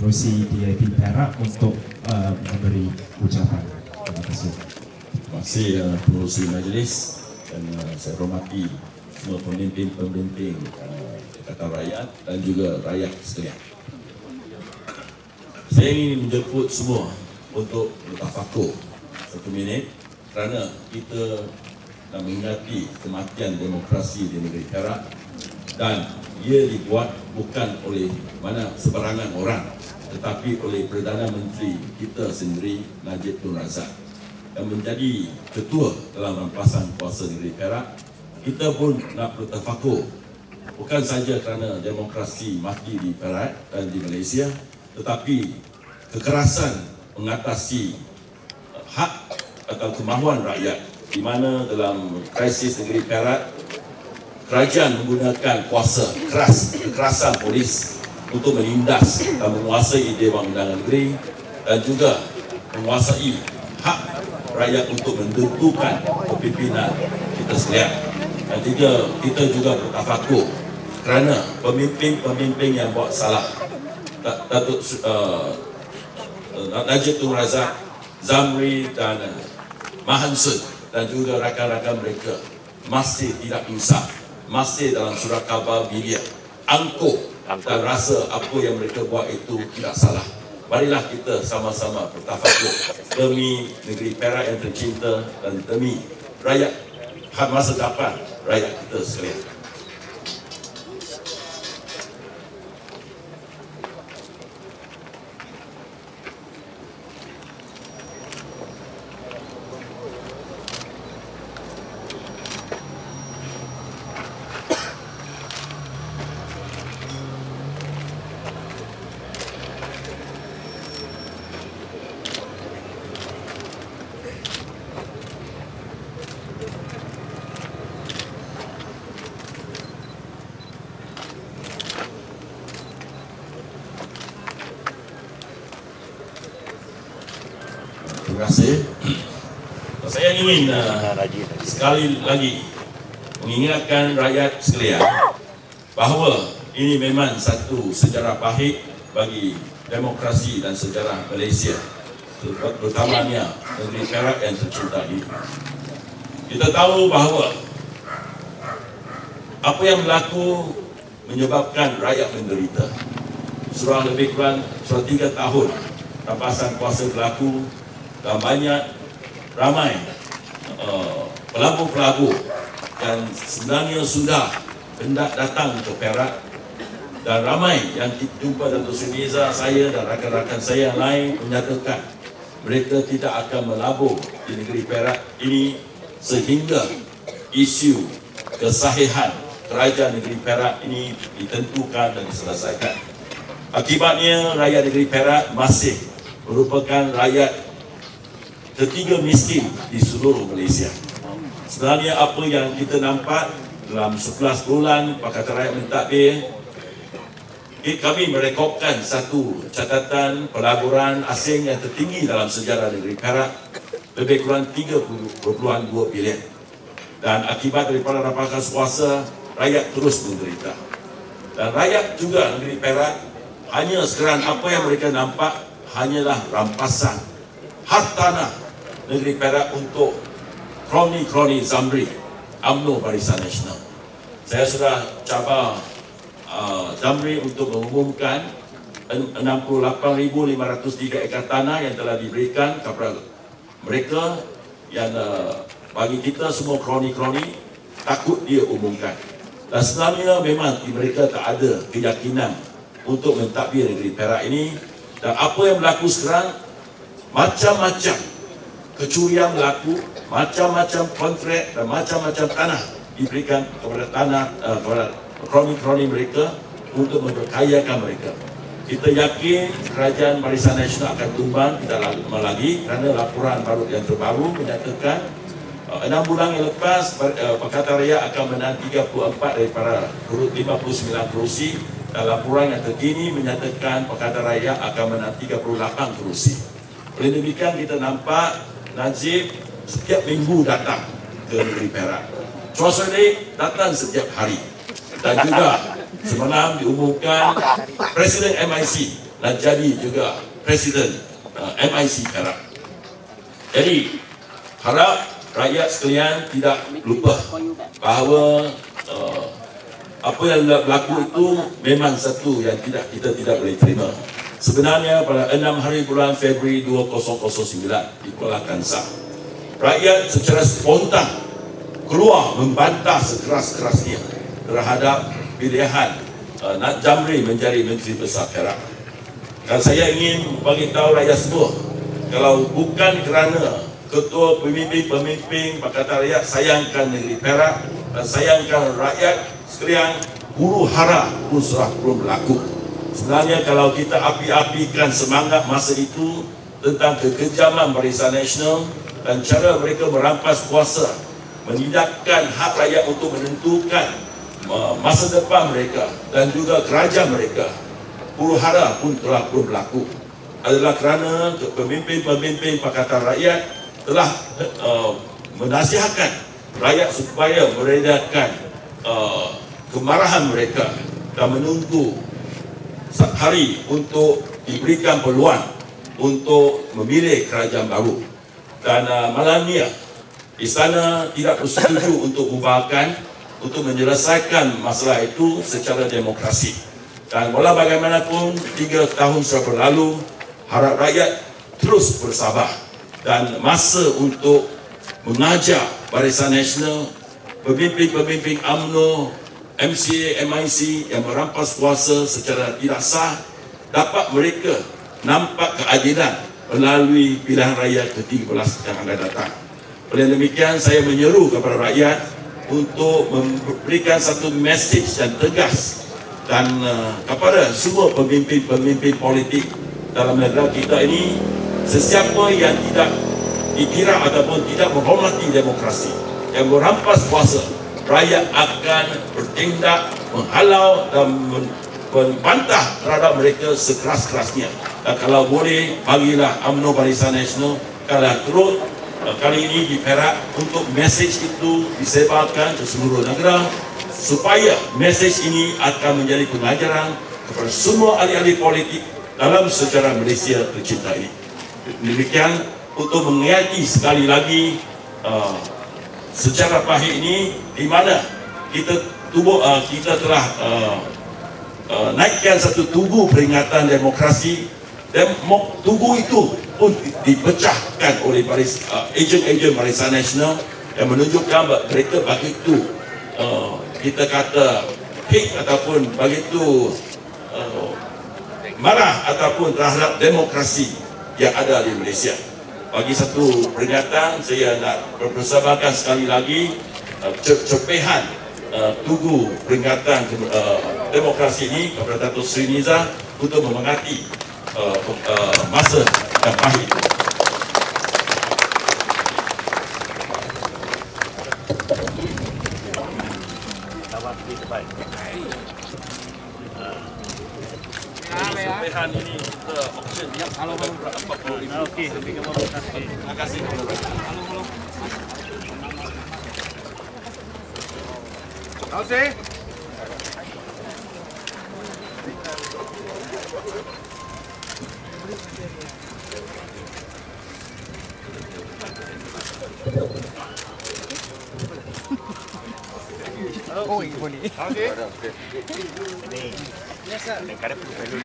Kerusi DIP Perak untuk memberi ucapan. Terima kasih. Terima kasih pengurusi majlis dan saya hormati semua pemimpin-pemimpin Pakatan Rakyat dan juga rakyat sekalian. Saya ingin menjemput semua untuk bertafakur 1 minit kerana kita nak mengingati kematian demokrasi di negeri Perak dan ia dibuat bukan oleh mana sebarangan orang tetapi oleh Perdana Menteri kita sendiri Najib Tun Razak yang menjadi ketua dalam rampasan kuasa negeri Perak. Kita pun nak bertafakur bukan saja kerana demokrasi mati di Perak dan di Malaysia, tetapi kekerasan mengatasi hak atau kemahuan rakyat di mana dalam krisis negeri Perak kerajaan menggunakan kuasa keras, kekerasan polis untuk menindas dan menguasai Dewan Undangan Negeri dan juga menguasai hak rakyat untuk menentukan kepimpinan kita sekalian. Dan kita juga bertafakur kerana pemimpin-pemimpin yang buat salah, Datuk Najib Tun Razak, Zamri dan Mahan Sun dan juga rakan-rakan mereka masih tidak insaf, masih dalam surat khabar bilia, angkuh dan rasa apa yang mereka buat itu tidak salah. Marilah kita sama-sama bertafakur demi negeri Perak yang tercinta dan demi rakyat masa depan rakyat kita sekalian. Terima kasih. Saya ingin sekali lagi mengingatkan rakyat sekalian bahawa ini memang satu sejarah pahit bagi demokrasi dan sejarah Malaysia, terutamanya negeri Perak yang tercinta ini. Kita tahu bahawa apa yang berlaku menyebabkan rakyat menderita. Surah lebih kurang 3 tahun rampasan kuasa berlaku dan ramai pelabur-pelabur yang sebenarnya sudah hendak datang ke Perak dan ramai yang jumpa Datuk Seri Nizar, saya dan rakan-rakan saya yang lain menyatakan mereka tidak akan melabur di negeri Perak ini sehingga isu kesahihan kerajaan negeri Perak ini ditentukan dan diselesaikan. Akibatnya rakyat negeri Perak masih merupakan rakyat ketiga miskin di seluruh Malaysia. Sebenarnya apa yang kita nampak dalam 11 bulan Pakatan Rakyat mentadbir, kami merekodkan satu catatan pelaburan asing yang tertinggi dalam sejarah negeri Perak, lebih kurang 3.2 bilion. Dan akibat daripada rampasan kuasa, rakyat terus menderita. Dan rakyat juga negeri Perak hanya sekarang apa yang mereka nampak hanyalah rampasan hak tanah negeri Perak untuk kroni-kroni Zamri, UMNO Barisan Nasional. Saya sudah cabar Zamri untuk mengumumkan 68,503 ekar tanah yang telah diberikan kepada mereka yang bagi kita semua kroni-kroni takut dia umumkan. Dan sebenarnya memang mereka tak ada keyakinan untuk mentadbir negeri Perak ini. Dan apa yang berlaku sekarang, macam-macam kecurian berlaku, macam-macam kontrak dan macam-macam tanah diberikan kepada kepada kroni-kroni mereka untuk memperkayakan mereka. Kita yakin kerajaan Barisan Nasional akan tumbang tidak lama lagi kerana laporan baru yang terbaru menyatakan 6 bulan yang lepas Pakatan Rakyat akan menang 34 daripada 59 kerusi dan laporan yang terkini menyatakan Pakatan Rakyat akan menang 38 kerusi. Oleh demikian kita nampak Najib setiap minggu datang ke negeri Perak. Suasana datang setiap hari. Dan juga semalam diumumkan Presiden MIC nak jadi juga Presiden MIC Perak. Jadi harap rakyat sekalian tidak lupa bahawa apa yang berlaku itu memang satu yang kita tidak boleh terima. Sebenarnya pada 6 hari bulan Februari 2009 di Kuala Kangsar, rakyat secara spontan keluar membantah sekeras-kerasnya terhadap pilihan Nak Jamri menjadi Menteri Besar Perak. Dan saya ingin bagi tahu rakyat semua, kalau bukan kerana ketua pemimpin-pemimpin Pakatan Rakyat sayangkan negeri Perak dan sayangkan rakyat sekalian, huru hara pun sudah belum berlaku. Sebenarnya kalau kita api-apikan semangat masa itu tentang kekejaman Barisan Nasional dan cara mereka merampas kuasa, menidakkan hak rakyat untuk menentukan masa depan mereka dan juga kerajaan mereka, huru hara pun telah belum berlaku. Adalah kerana pemimpin-pemimpin Pakatan Rakyat telah menasihatkan rakyat supaya meredakan kemarahan mereka dan menunggu hari untuk diberikan peluang untuk memilih kerajaan baru. Dan malam ni Istana tidak bersetuju untuk bubarkan, untuk menyelesaikan masalah itu secara demokrasi. Dan walau bagaimanapun 3 tahun sudah berlalu, harap rakyat terus bersabar dan masa untuk mengajar Barisan Nasional, pemimpin-pemimpin UMNO, MCA, MIC yang merampas kuasa secara tidak sah, dapat mereka nampak keadilan melalui pilihan raya ke-13 yang akan datang. Oleh demikian, saya menyeru kepada rakyat untuk memberikan satu mesej yang tegas dan kepada semua pemimpin-pemimpin politik dalam negara kita ini, sesiapa yang tidak dikira ataupun tidak menghormati demokrasi, yang merampas kuasa, rakyat akan bertindak menghalau dan membantah terhadap mereka sekeras-kerasnya. Dan kalau boleh, bagilah UMNO Barisan Nasional kalau turut kali ini di Perak untuk mesej itu disebarkan ke seluruh negara, supaya mesej ini akan menjadi pengajaran kepada semua ahli-ahli politik dalam sejarah Malaysia tercinta ini. Demikian untuk mengiayi sekali lagi sejarah pahit ini, di mana kita telah naikkan satu tugu peringatan demokrasi, dan tugu itu pun dipecahkan oleh ejen-ejen Barisan Nasional yang menunjukkan mereka begitu kita kata hate ataupun begitu marah ataupun terhadap demokrasi yang ada di Malaysia. Bagi satu peringatan, saya nak mempersembahkan sekali lagi cepehan tugu peringatan demokrasi ini kepada Datuk Seri Nizam untuk memengati masa yang pahit itu. Cepehan ini kita auction yang kalau berapa 40,000. Okey, terima kasih. Jose. Oh, ini boleh. Jose. Ni. Biasa. Kadang-kadang perlu